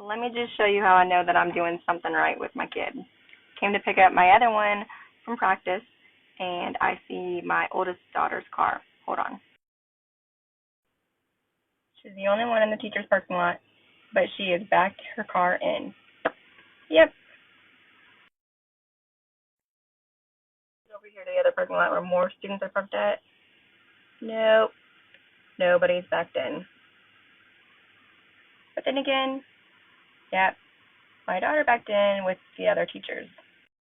Let me just show you how I know that I'm doing something right with my kid. Came to pick up my other one from practice, and I see my oldest daughter's car. Hold on. She's the only one in the teacher's parking lot, but she has backed her car in. Yep. Over here to the other parking lot where more students are parked at. Nope. Nobody's backed in. But then again, yep, my daughter backed in with the other teachers.